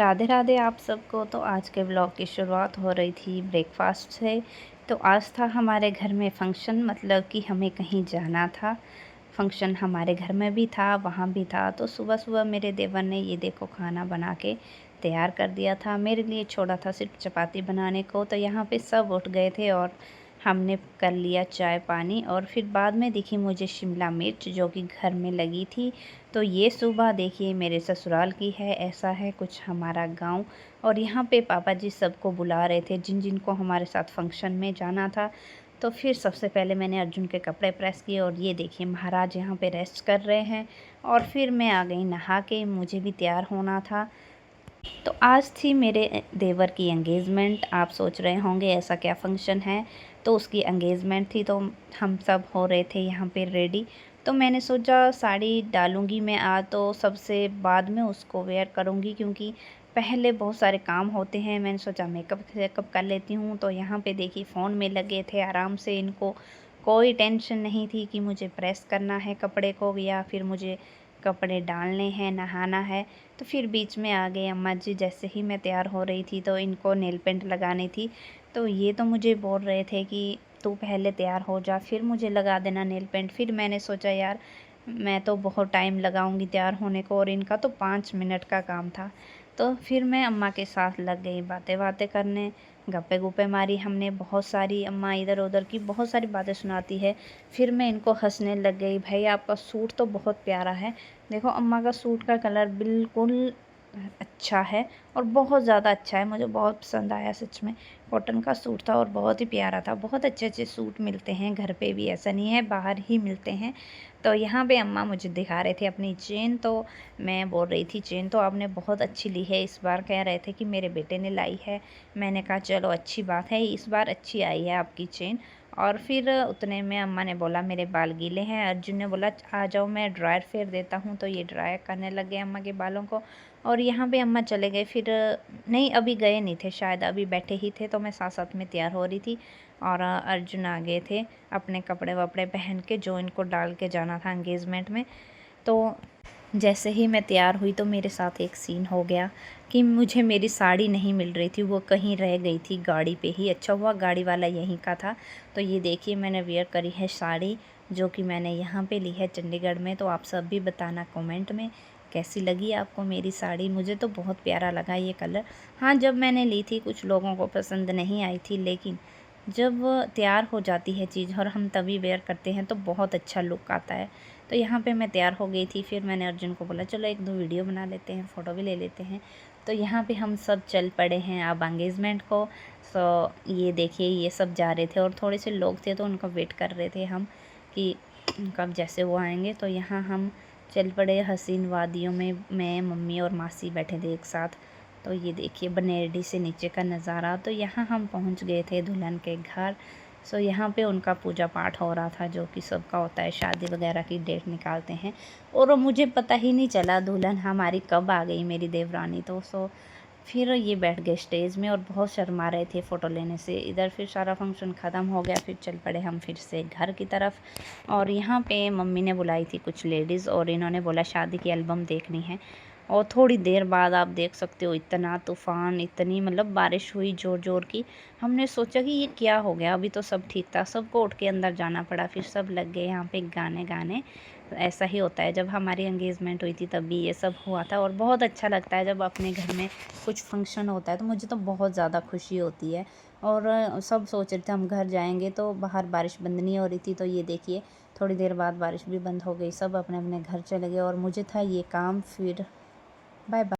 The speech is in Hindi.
राधे राधे आप सबको। तो आज के ब्लॉग की शुरुआत हो रही थी ब्रेकफास्ट से। तो आज था हमारे घर में फंक्शन, मतलब कि हमें कहीं जाना था। फंक्शन हमारे घर में भी था, वहाँ भी था। तो सुबह सुबह मेरे देवर ने ये देखो खाना बना के तैयार कर दिया था। मेरे लिए छोड़ा था सिर्फ चपाती बनाने को। तो यहाँ पे सब उठ गए थे और हमने कर लिया चाय पानी। और फिर बाद में दिखी मुझे शिमला मिर्च जो कि घर में लगी थी। तो ये सुबह देखिए मेरे ससुराल की है, ऐसा है कुछ हमारा गांव। और यहाँ पे पापा जी सबको बुला रहे थे जिन जिन को हमारे साथ फंक्शन में जाना था। तो फिर सबसे पहले मैंने अर्जुन के कपड़े प्रेस किए और ये देखिए महाराज यहाँ पे रेस्ट कर रहे हैं। और फिर मैं आ गई नहा के, मुझे भी तैयार होना था। तो आज थी मेरे देवर की एंगेजमेंट। आप सोच रहे होंगे ऐसा क्या फंक्शन है। तो उसकी एंगेजमेंट थी, तो हम सब हो रहे थे यहाँ पे रेडी। तो मैंने सोचा साड़ी डालूँगी मैं आज, तो सबसे बाद में उसको वेयर करूँगी क्योंकि पहले बहुत सारे काम होते हैं। मैंने सोचा मेकअप वेकअप कर लेती हूँ। तो यहाँ पे देखिए फ़ोन में लगे थे आराम से, इनको कोई टेंशन नहीं थी कि मुझे प्रेस करना है कपड़े को या फिर मुझे कपड़े डालने हैं, नहाना है। तो फिर बीच में आ गए अम्मा जी। जैसे ही मैं तैयार हो रही थी तो इनको नेल पेंट लगानी थी। तो ये तो मुझे बोल रहे थे कि तू पहले तैयार हो जा फिर मुझे लगा देना नेल पेंट। फिर मैंने सोचा यार मैं तो बहुत टाइम लगाऊंगी तैयार होने को और इनका तो 5 मिनट का काम था। तो फिर मैं अम्मा के साथ लग गई बातें बातें करने, गप्पे गुप्पे मारी हमने बहुत सारी। अम्मा इधर उधर की बहुत सारी बातें सुनाती है। फिर मैं इनको हंसने लग गई, भाई आपका सूट तो बहुत प्यारा है। देखो अम्मा का सूट का कलर बिल्कुल अच्छा है और बहुत ज़्यादा अच्छा है, मुझे बहुत पसंद आया सच में। कॉटन का सूट था और बहुत ही प्यारा था। बहुत अच्छे अच्छे सूट मिलते हैं घर पे भी, ऐसा नहीं है बाहर ही मिलते हैं। तो यहाँ पे अम्मा मुझे दिखा रहे थे अपनी चेन। तो मैं बोल रही थी चेन तो आपने बहुत अच्छी ली है इस बार। कह रहे थे कि मेरे बेटे ने लाई है। मैंने कहा चलो अच्छी बात है, इस बार अच्छी आई है आपकी चेन। और फिर उतने में अम्मा ने बोला मेरे बाल गीले हैं। अर्जुन ने बोला आ जाओ मैं ड्रायर फेर देता हूँ। तो ये ड्रायर करने लग गए अम्मा के बालों को। और यहाँ पे अम्मा चले गए। फिर नहीं अभी गए नहीं थे शायद, अभी बैठे ही थे। तो मैं साथ साथ में तैयार हो रही थी और अर्जुन आ गए थे अपने कपड़े वपड़े पहन के जो इनको डाल के जाना था एंगेजमेंट में। तो जैसे ही मैं तैयार हुई तो मेरे साथ एक सीन हो गया कि मुझे मेरी साड़ी नहीं मिल रही थी, वो कहीं रह गई थी गाड़ी पे ही। अच्छा हुआ गाड़ी वाला यहीं का था। तो ये देखिए मैंने वेयर करी है साड़ी जो कि मैंने यहाँ पे ली है चंडीगढ़ में। तो आप सब भी बताना कमेंट में कैसी लगी आपको मेरी साड़ी। मुझे तो बहुत प्यारा लगा ये कलर। हाँ जब मैंने ली थी कुछ लोगों को पसंद नहीं आई थी, लेकिन जब तैयार हो जाती है चीज़ और हम तभी वेयर करते हैं तो बहुत अच्छा लुक आता है। तो यहाँ पे मैं तैयार हो गई थी। फिर मैंने अर्जुन को बोला चलो एक दो वीडियो बना लेते हैं, फ़ोटो भी ले लेते हैं। तो यहाँ पे हम सब चल पड़े हैं अब एंगेजमेंट को। सो ये देखिए ये सब जा रहे थे और थोड़े से लोग थे तो उनका वेट कर रहे थे हम कि कब जैसे वो आएंगे। तो यहाँ हम चल पड़े हसीन वादियों में, मैं मम्मी और मासी बैठे थे एक साथ। तो ये देखिए बनेरडी से नीचे का नज़ारा। तो यहाँ हम पहुँच गए थे दुल्हन के घर। सो यहाँ पे उनका पूजा पाठ हो रहा था जो कि सबका होता है, शादी वगैरह की डेट निकालते हैं। और मुझे पता ही नहीं चला दुल्हन हमारी कब आ गई, मेरी देवरानी। तो फिर ये बैठ गए स्टेज में और बहुत शर्मा रहे थे फ़ोटो लेने से। इधर फिर सारा फंक्शन ख़त्म हो गया, फिर चल पड़े हम फिर से घर की तरफ। और यहाँ पे मम्मी ने बुलाई थी कुछ लेडीज़ और इन्होंने बोला शादी की एल्बम देखनी है। और थोड़ी देर बाद आप देख सकते हो इतना तूफ़ान, इतनी मतलब बारिश हुई ज़ोर ज़ोर की। हमने सोचा कि ये क्या हो गया, अभी तो सब ठीक था। सबको उठ के अंदर जाना पड़ा। फिर सब लग गए यहाँ पे गाने गाने। तो ऐसा ही होता है, जब हमारी एंगेजमेंट हुई थी तब भी ये सब हुआ था। और बहुत अच्छा लगता है जब अपने घर में कुछ फंक्शन होता है, तो मुझे तो बहुत ज़्यादा खुशी होती है। और सब सोच रहे थे हम घर जाएंगे तो बाहर बारिश बंद नहीं हो रही थी। तो ये देखिए थोड़ी देर बाद बारिश भी बंद हो गई, सब अपने अपने घर चले गए और मुझे था ये काम। फिर बाय बाय।